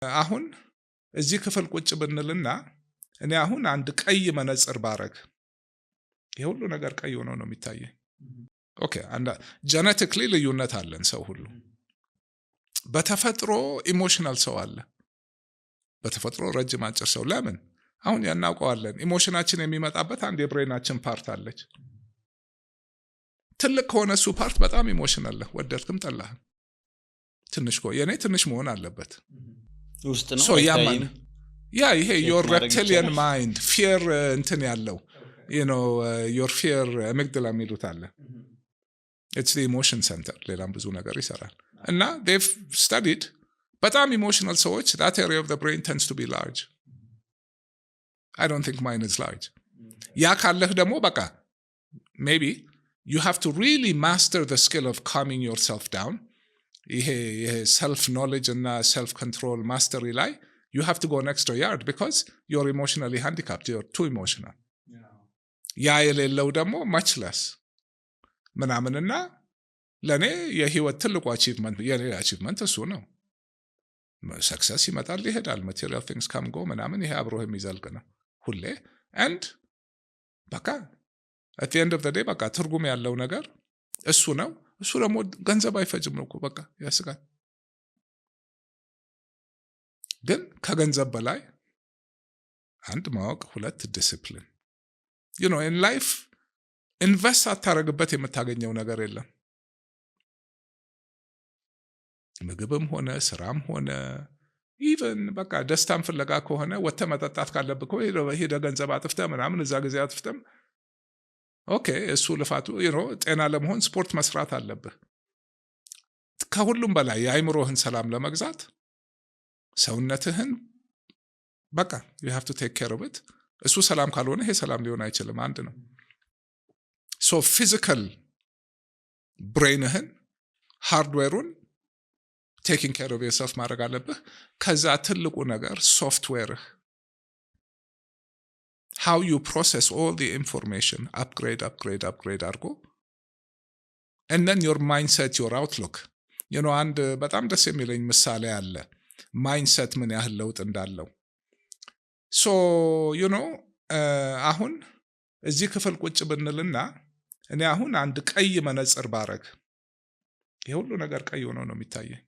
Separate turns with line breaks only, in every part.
አሁን እዚህ ክፍል ቁጭ ብንልና እኔ አሁን አንድ ቀይ መነጽር ባረግ ይሄ ሁሉ ነገር ቀይ ሆኖ ነው የሚታየኝ። ኦኬ ጀነቲክሊ ልዩነት አለን ሰው ሁሉ። በተፈጥሮ ኢሞሽናል ሰው አለ። በተፈጥሮ ረጅም አጭር ሰው። ለምን? አሁን ያናውቀዋለን። ኢሞሽናችን የሚመጣበት አንድ የብሬናችን ፓርት አለች። ትልቅ ከሆነ እሱ ፓርት በጣም ኢሞሽናል ነው፣ ወደድክም ጠላህም። ትንሽ የኔ ትንሽ መሆን አለበት
ውስጥ ነው
ያማን ይሄ your reptilian mind fear እንትን ያለው your fear amygdala የሚሉት አለ። it's the emotion center። ሌላም ብዙ ነገር ይሰራል እና they've studied በጣም ኢሞሽናል ሰዎች that area of the brain tends to be large. I don't think mine is large. ያ ካለህ ደግሞ በቃ maybe you have to really master the skill of calming yourself down. ይሄ self knowledge እና self control mastery ላይ you have to go an extra yard because you're emotionally handicapped. You're too emotional. ያ የሌለው ደግሞ much less ምናምንና ለኔ የህይወት ትልቁ achievement የኔ achievement እሱ ነው። success ይመጣል ይሄዳል፣ material things come go ምናምን ይሄ አብሮህ የሚዘልቅ ነው ሁሌ and በቃ at the end of the day በቃ ትርጉም ያለው ነገር እሱ ነው። እሱ ደግሞ ገንዘብ አይፈጅም ነው እኮ በቃ ያስጋል። ግን ከገንዘብ በላይ አንድ ማወቅ፣ ሁለት ዲሲፕሊን in life ኢንቨስት አታረግበት የምታገኘው ነገር የለም። ምግብም ሆነ ስራም ሆነ ኢቨን በቃ ደስታም ፍለጋ ከሆነ ወጥተህ መጠጣት ካለብህ እኮ ሄደ ገንዘብ አጥፍተህ ምናምን እዛ ጊዜ አጥፍተም ኦኬ እሱ ልፋቱ ጤና ለመሆን ስፖርት መስራት አለብህ። ከሁሉም በላይ የአይምሮህን ሰላም ለመግዛት ሰውነትህን በቃ you have to take care of it። እሱ ሰላም ካልሆነ ይሄ ሰላም ሊሆን አይችልም። አንድ ነው። so physical ብሬንህን ሃርድዌሩን taking care of yourself ማድረግ አለብህ። ከዛ ትልቁ ነገር ሶፍትዌርህ how you process all the information upgrade አድርጎ and then your mindset, your outlook አንድ በጣም ደስ የሚለኝ ምሳሌ አለ ማይንድሴት ምን ያህል ለውጥ እንዳለው። so አሁን እዚህ ክፍል ቁጭ ብንልና እኔ አሁን አንድ ቀይ መነጽር ባረግ ይሄ ሁሉ ነገር ቀይ ሆኖ ነው የሚታየኝ።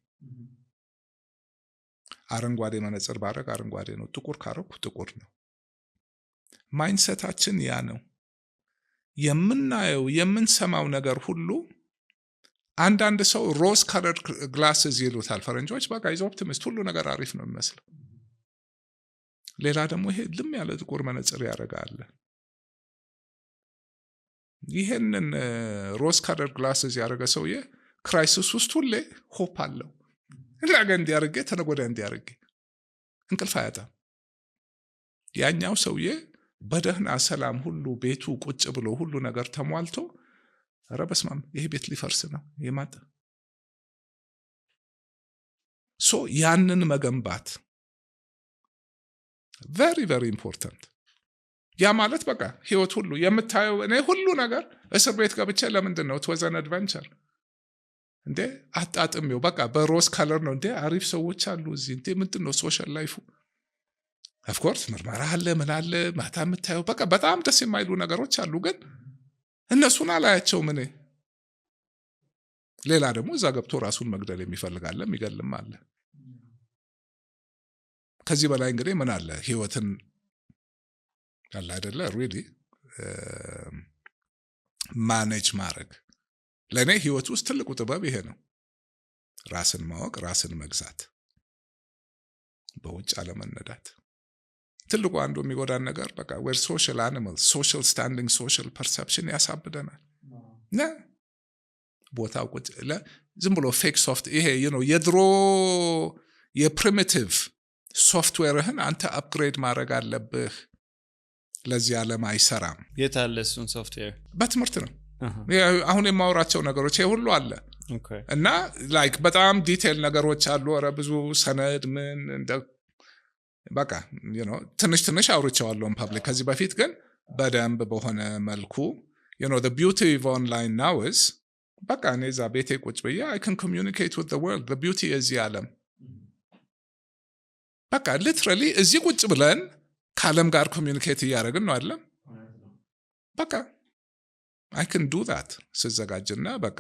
አረንጓዴ መነጽር ባረግ አረንጓዴ ነው፣ ጥቁር ካረኩ ጥቁር ነው። ማይንድሴታችን ያ ነው። የምናየው የምንሰማው ነገር ሁሉ አንዳንድ ሰው ሮዝ ከለር ግላስስ ይሉታል ፈረንጆች። በቃ ኢዝ ኦፕቲሚስት፣ ሁሉ ነገር አሪፍ ነው የሚመስለው። ሌላ ደግሞ ይሄ ልም ያለ ጥቁር መነጽር ያደርጋል። ይሄንን ሮዝ ከለር ግላስስ ያደረገ ሰውዬ ክራይሲስ ውስጥ ሁሌ ሆፕ አለው። ነገ እንዲያርጌ ተነጎዳ እንዲያርጌ እንቅልፍ አያጣም። ያኛው ሰውዬ በደህና ሰላም ሁሉ ቤቱ ቁጭ ብሎ ሁሉ ነገር ተሟልቶ ኧረ በስመ አብ ይሄ ቤት ሊፈርስ ነው የማጣ ያንን መገንባት very very important። ያ ማለት በቃ ህይወት ሁሉ የምታየው እኔ ሁሉ ነገር እስር ቤት ገብቼ ለምንድን ነው it was an adventure እንዴ አጣጥሜው በቃ በሮዝ ከለር ነው እንዴ አሪፍ ሰዎች አሉ እዚህ እንዴ ምንድን ነው ሶሻል ላይፉ of course ምርመራ አለ ምን አለ ማታ የምታየው በቃ በጣም ደስ የማይሉ ነገሮች አሉ። ግን እነሱን አላያቸውም እኔ። ሌላ ደግሞ እዛ ገብቶ ራሱን መግደል የሚፈልግ አለ፣ የሚገልም አለ። ከዚህ በላይ እንግዲህ ምን አለ ህይወትን ያለ አይደለ ሪሊ ማኔጅ ማድረግ። ለእኔ ህይወት ውስጥ ትልቁ ጥበብ ይሄ ነው። ራስን ማወቅ፣ ራስን መግዛት፣ በውጭ አለመነዳት። ትልቁ አንዱ የሚጎዳን ነገር በቃ we're social animals, social standing, social perception ያሳብደናል። ቦታው ቁጭ ዝም ብሎ ፌክ ሶፍት ይሄ የድሮ የፕሪሚቲቭ ሶፍትዌርህን አንተ አፕግሬድ ማድረግ አለብህ። ለዚህ ዓለም አይሰራም።
የት አለ እሱን ሶፍትዌር?
በትምህርት ነው። አሁን የማወራቸው ነገሮች ይሄ ሁሉ አለ እና ላይክ በጣም ዲቴል ነገሮች አሉ። ኧረ ብዙ ሰነድ ምን እንደ በቃ ትንሽ አውርቼዋለሁ ፐብሊክ ከዚህ በፊት። ግን በደንብ በሆነ መልኩ the beauty of online now is በቃ እኔ እዛ ቤቴ ቁጭ ብዬ I can communicate with the world. the beauty is የዓለም በቃ ሊትራሊ እዚህ ቁጭ ብለን ከዓለም ጋር ኮሚዩኒኬት እያደረግን ነው አይደለም? በቃ I can do that ስዘጋጅና በቃ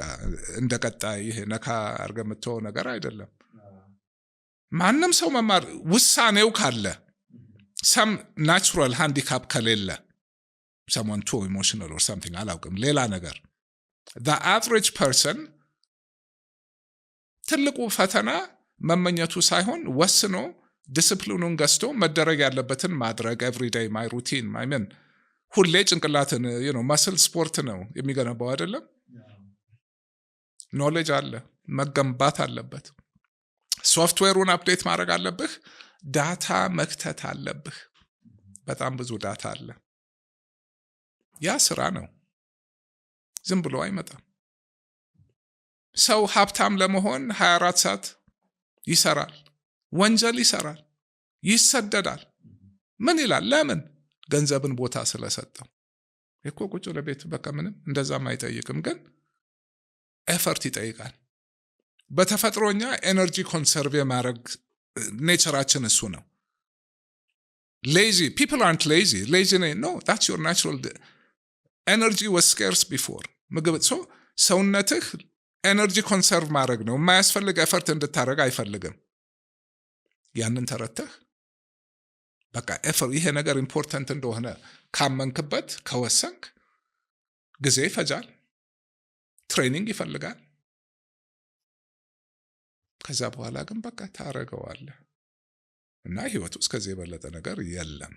እንደ ቀጣይ ይሄ ነካ አድርገህ የምትተወው ነገር አይደለም። ማንም ሰው መማር ውሳኔው ካለ some natural handicap ከሌለ someone too emotional or something አላውቅም ሌላ ነገር the average person ትልቁ ፈተና መመኘቱ ሳይሆን ወስኖ ዲስፕሊኑን ገዝቶ መደረግ ያለበትን ማድረግ everyday my routine my men ሁሌ ጭንቅላትን መስል ስፖርት ነው የሚገነባው አይደለም? ኖሌጅ አለ መገንባት አለበት። ሶፍትዌሩን አፕዴት ማድረግ አለብህ። ዳታ መክተት አለብህ። በጣም ብዙ ዳታ አለ። ያ ስራ ነው። ዝም ብሎ አይመጣም። ሰው ሀብታም ለመሆን 24 ሰዓት ይሰራል፣ ወንጀል ይሰራል፣ ይሰደዳል። ምን ይላል? ለምን? ገንዘብን ቦታ ስለሰጠው። እኮ ቁጭ ለቤት በቃ ምንም እንደዛም አይጠይቅም፣ ግን ኤፈርት ይጠይቃል። በተፈጥሮኛ ኤነርጂ ኮንሰርቭ የማድረግ ኔቸራችን እሱ ነው። ሌዚ people aren't lazy no that's your natural energy was scarce before ምግብ ሰውነትህ ኤነርጂ ኮንሰርቭ ማድረግ ነው። የማያስፈልግ ኤፈርት እንድታደርግ አይፈልግም። ያንን ተረተህ በቃ ይሄ ነገር ኢምፖርታንት እንደሆነ ካመንክበት ከወሰንክ ጊዜ ይፈጃል፣ ትሬኒንግ ይፈልጋል። ከዛ በኋላ ግን በቃ ታረገዋለህ እና ህይወት ውስጥ ከዚህ የበለጠ ነገር የለም።